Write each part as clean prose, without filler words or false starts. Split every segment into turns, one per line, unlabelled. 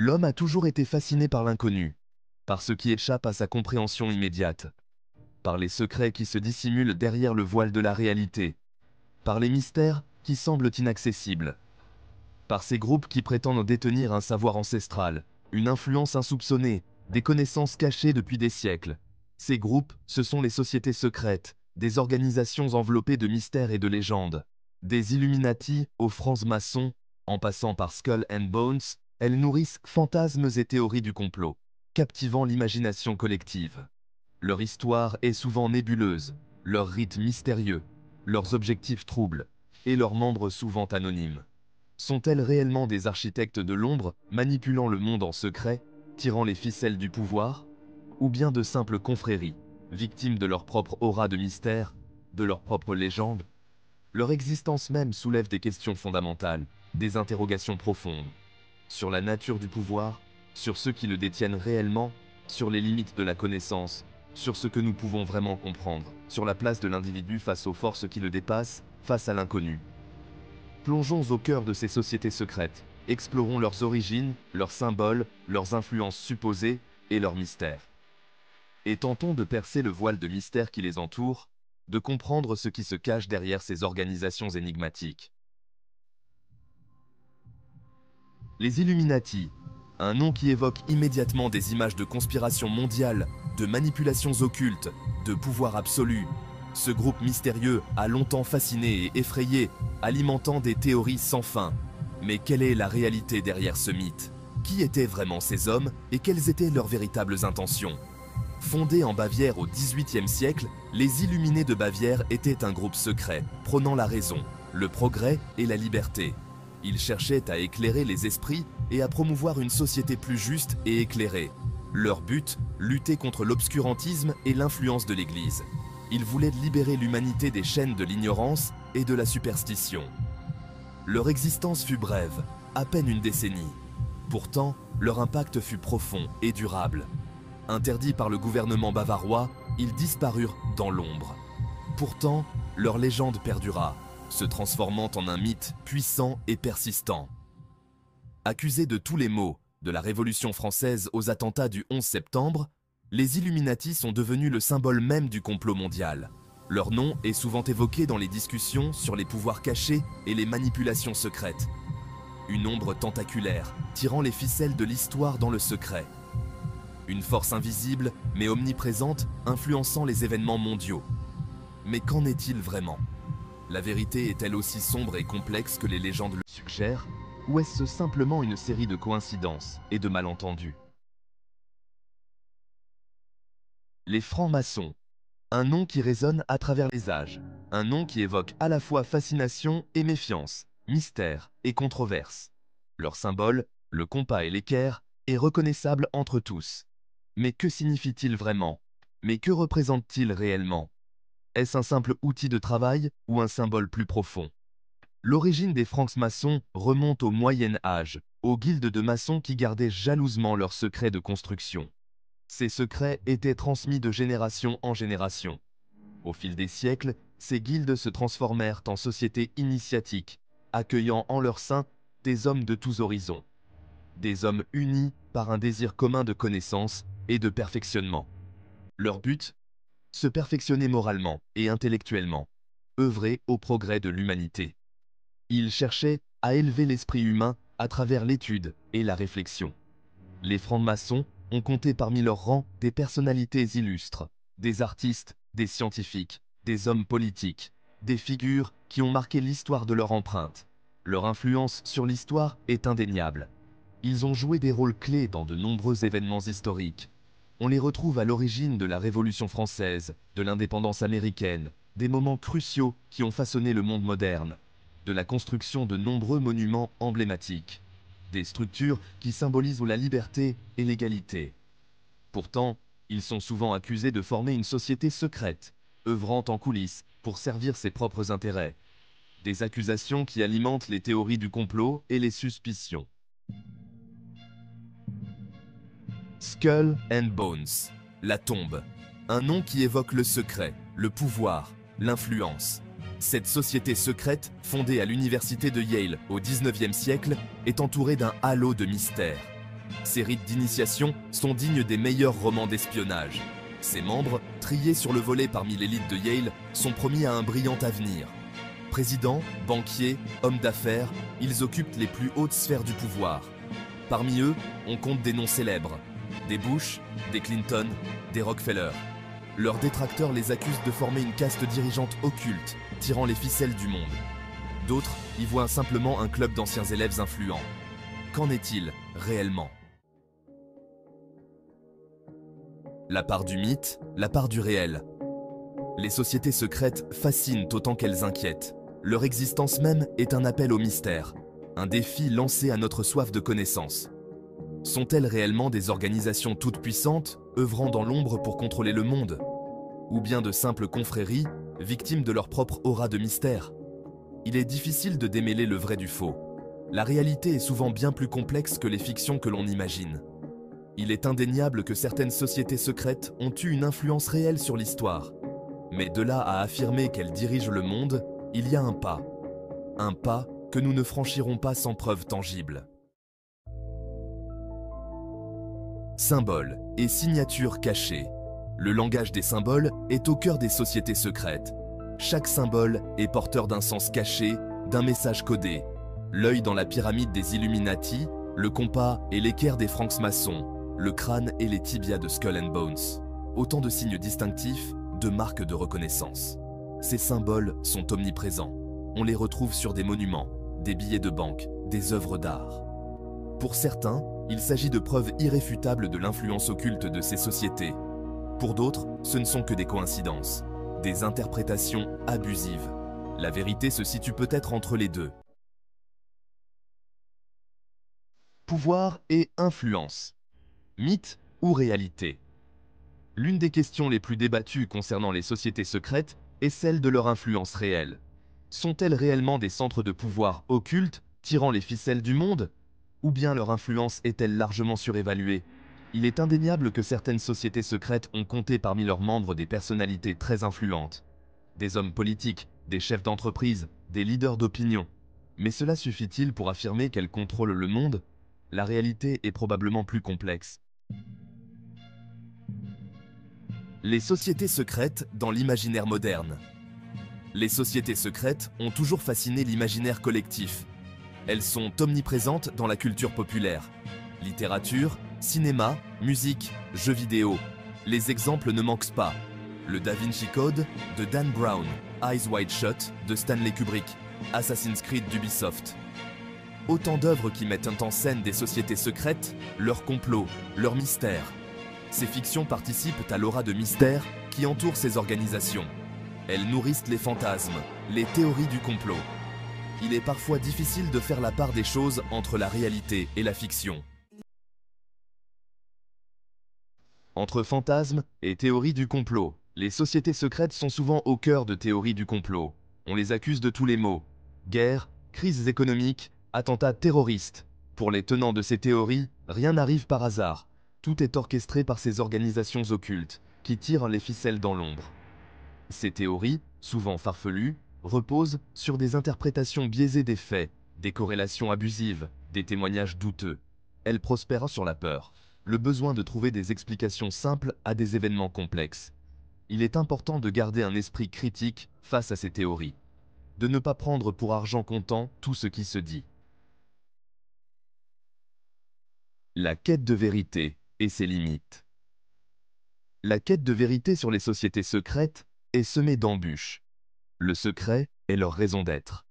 L'homme a toujours été fasciné par l'inconnu, par ce qui échappe à sa compréhension immédiate, par les secrets qui se dissimulent derrière le voile de la réalité, par les mystères qui semblent inaccessibles, par ces groupes qui prétendent détenir un savoir ancestral, une influence insoupçonnée, des connaissances cachées depuis des siècles. Ces groupes, ce sont les sociétés secrètes, des organisations enveloppées de mystères et de légendes. Des Illuminati aux francs-maçons, en passant par Skull and Bones, elles nourrissent fantasmes et théories du complot, captivant l'imagination collective. Leur histoire est souvent nébuleuse, leurs rites mystérieux, leurs objectifs troubles, et leurs membres souvent anonymes. Sont-elles réellement des architectes de l'ombre, manipulant le monde en secret, tirant les ficelles du pouvoir? Ou bien de simples confréries, victimes de leur propre aura de mystère, de leur propre légende? Leur existence même soulève des questions fondamentales, des interrogations profondes, sur la nature du pouvoir, sur ceux qui le détiennent réellement, sur les limites de la connaissance, sur ce que nous pouvons vraiment comprendre, sur la place de l'individu face aux forces qui le dépassent, face à l'inconnu. Plongeons au cœur de ces sociétés secrètes, explorons leurs origines, leurs symboles, leurs influences supposées et leurs mystères. Et tentons de percer le voile de mystère qui les entoure, de comprendre ce qui se cache derrière ces organisations énigmatiques. Les Illuminati, un nom qui évoque immédiatement des images de conspiration mondiale, de manipulations occultes, de pouvoir absolu. Ce groupe mystérieux a longtemps fasciné et effrayé, alimentant des théories sans fin. Mais quelle est la réalité derrière ce mythe? Qui étaient vraiment ces hommes et quelles étaient leurs véritables intentions? Fondés en Bavière au XVIIIe siècle, les Illuminés de Bavière étaient un groupe secret, prônant la raison, le progrès et la liberté. Ils cherchaient à éclairer les esprits et à promouvoir une société plus juste et éclairée. Leur but, lutter contre l'obscurantisme et l'influence de l'Église. Ils voulaient libérer l'humanité des chaînes de l'ignorance et de la superstition. Leur existence fut brève, à peine une décennie. Pourtant, leur impact fut profond et durable. Interdits par le gouvernement bavarois, ils disparurent dans l'ombre. Pourtant, leur légende perdura, se transformant en un mythe puissant et persistant. Accusés de tous les maux, de la Révolution française aux attentats du 11 septembre, les Illuminati sont devenus le symbole même du complot mondial. Leur nom est souvent évoqué dans les discussions sur les pouvoirs cachés et les manipulations secrètes. Une ombre tentaculaire, tirant les ficelles de l'histoire dans le secret. Une force invisible, mais omniprésente, influençant les événements mondiaux. Mais qu'en est-il vraiment? La vérité est-elle aussi sombre et complexe que les légendes le suggèrent? Ou est-ce simplement une série de coïncidences et de malentendus? Les francs-maçons. Un nom qui résonne à travers les âges. Un nom qui évoque à la fois fascination et méfiance, mystère et controverse. Leur symbole, le compas et l'équerre, est reconnaissable entre tous. Mais que signifie-t-il vraiment? Mais que représente-t-il réellement? Est-ce un simple outil de travail ou un symbole plus profond? L'origine des francs-maçons remonte au Moyen Âge, aux guildes de maçons qui gardaient jalousement leurs secrets de construction. Ces secrets étaient transmis de génération en génération. Au fil des siècles, ces guildes se transformèrent en sociétés initiatiques, accueillant en leur sein des hommes de tous horizons. Des hommes unis par un désir commun de connaissance et de perfectionnement. Leur but? Se perfectionner moralement et intellectuellement, œuvrer au progrès de l'humanité. Ils cherchaient à élever l'esprit humain à travers l'étude et la réflexion. Les francs-maçons ont compté parmi leurs rangs des personnalités illustres, des artistes, des scientifiques, des hommes politiques, des figures qui ont marqué l'histoire de leur empreinte. Leur influence sur l'histoire est indéniable. Ils ont joué des rôles clés dans de nombreux événements historiques. On les retrouve à l'origine de la Révolution française, de l'indépendance américaine, des moments cruciaux qui ont façonné le monde moderne, de la construction de nombreux monuments emblématiques, des structures qui symbolisent la liberté et l'égalité. Pourtant, ils sont souvent accusés de former une société secrète, œuvrant en coulisses pour servir ses propres intérêts. Des accusations qui alimentent les théories du complot et les suspicions. Skull and Bones, la tombe. Un nom qui évoque le secret, le pouvoir, l'influence. Cette société secrète, fondée à l'université de Yale au XIXe siècle, est entourée d'un halo de mystère. Ces rites d'initiation sont dignes des meilleurs romans d'espionnage. Ses membres, triés sur le volet parmi l'élite de Yale, sont promis à un brillant avenir. Présidents, banquiers, hommes d'affaires, ils occupent les plus hautes sphères du pouvoir. Parmi eux, on compte des noms célèbres. Des Bush, des Clinton, des Rockefeller. Leurs détracteurs les accusent de former une caste dirigeante occulte, tirant les ficelles du monde. D'autres y voient simplement un club d'anciens élèves influents. Qu'en est-il réellement? La part du mythe, la part du réel. Les sociétés secrètes fascinent autant qu'elles inquiètent. Leur existence même est un appel au mystère, un défi lancé à notre soif de connaissance. Sont-elles réellement des organisations toutes puissantes, œuvrant dans l'ombre pour contrôler le monde? Ou bien de simples confréries, victimes de leur propre aura de mystère? Il est difficile de démêler le vrai du faux. La réalité est souvent bien plus complexe que les fictions que l'on imagine. Il est indéniable que certaines sociétés secrètes ont eu une influence réelle sur l'histoire. Mais de là à affirmer qu'elles dirigent le monde, il y a un pas. Un pas que nous ne franchirons pas sans preuve tangible. Symboles et signatures cachées. Le langage des symboles est au cœur des sociétés secrètes. Chaque symbole est porteur d'un sens caché, d'un message codé. L'œil dans la pyramide des Illuminati, le compas et l'équerre des francs-maçons, le crâne et les tibias de Skull and Bones. Autant de signes distinctifs, de marques de reconnaissance. Ces symboles sont omniprésents. On les retrouve sur des monuments, des billets de banque, des œuvres d'art. Pour certains, il s'agit de preuves irréfutables de l'influence occulte de ces sociétés. Pour d'autres, ce ne sont que des coïncidences, des interprétations abusives. La vérité se situe peut-être entre les deux. Pouvoir et influence. Mythe ou réalité? L'une des questions les plus débattues concernant les sociétés secrètes est celle de leur influence réelle. Sont-elles réellement des centres de pouvoir occultes, tirant les ficelles du monde? Ou bien leur influence est-elle largement surévaluée? Il est indéniable que certaines sociétés secrètes ont compté parmi leurs membres des personnalités très influentes. Des hommes politiques, des chefs d'entreprise, des leaders d'opinion. Mais cela suffit-il pour affirmer qu'elles contrôlent le monde? La réalité est probablement plus complexe. Les sociétés secrètes dans l'imaginaire moderne. Les sociétés secrètes ont toujours fasciné l'imaginaire collectif. Elles sont omniprésentes dans la culture populaire. Littérature, cinéma, musique, jeux vidéo. Les exemples ne manquent pas. Le Da Vinci Code de Dan Brown, Eyes Wide Shut de Stanley Kubrick, Assassin's Creed d'Ubisoft. Autant d'œuvres qui mettent en scène des sociétés secrètes, leurs complots, leurs mystères. Ces fictions participent à l'aura de mystère qui entoure ces organisations. Elles nourrissent les fantasmes, les théories du complot. Il est parfois difficile de faire la part des choses entre la réalité et la fiction. Entre fantasmes et théories du complot, les sociétés secrètes sont souvent au cœur de théories du complot. On les accuse de tous les maux. Guerre, crises économiques, attentats terroristes. Pour les tenants de ces théories, rien n'arrive par hasard. Tout est orchestré par ces organisations occultes, qui tirent les ficelles dans l'ombre. Ces théories, souvent farfelues, reposent sur des interprétations biaisées des faits, des corrélations abusives, des témoignages douteux. Elles prospèrent sur la peur, le besoin de trouver des explications simples à des événements complexes. Il est important de garder un esprit critique face à ces théories, de ne pas prendre pour argent comptant tout ce qui se dit. La quête de vérité et ses limites. La quête de vérité sur les sociétés secrètes est semée d'embûches. Le secret est leur raison d'être.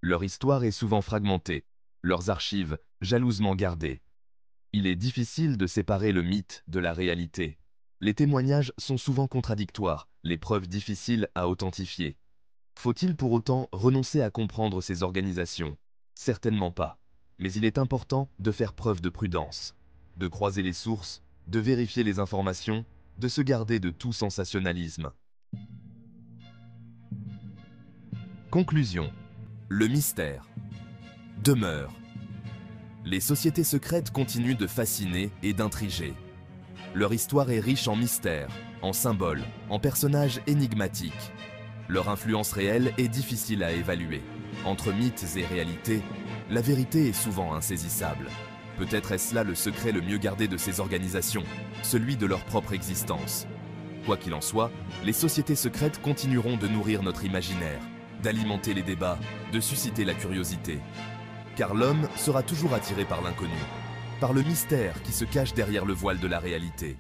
Leur histoire est souvent fragmentée, leurs archives jalousement gardées. Il est difficile de séparer le mythe de la réalité. Les témoignages sont souvent contradictoires, les preuves difficiles à authentifier. Faut-il pour autant renoncer à comprendre ces organisations? Certainement pas. Mais il est important de faire preuve de prudence, de croiser les sources, de vérifier les informations, de se garder de tout sensationnalisme. Conclusion. Le mystère demeure. Les sociétés secrètes continuent de fasciner et d'intriger. Leur histoire est riche en mystères, en symboles, en personnages énigmatiques. Leur influence réelle est difficile à évaluer. Entre mythes et réalités, la vérité est souvent insaisissable. Peut-être est-ce là le secret le mieux gardé de ces organisations, celui de leur propre existence. Quoi qu'il en soit, les sociétés secrètes continueront de nourrir notre imaginaire, d'alimenter les débats, de susciter la curiosité. Car l'homme sera toujours attiré par l'inconnu, par le mystère qui se cache derrière le voile de la réalité.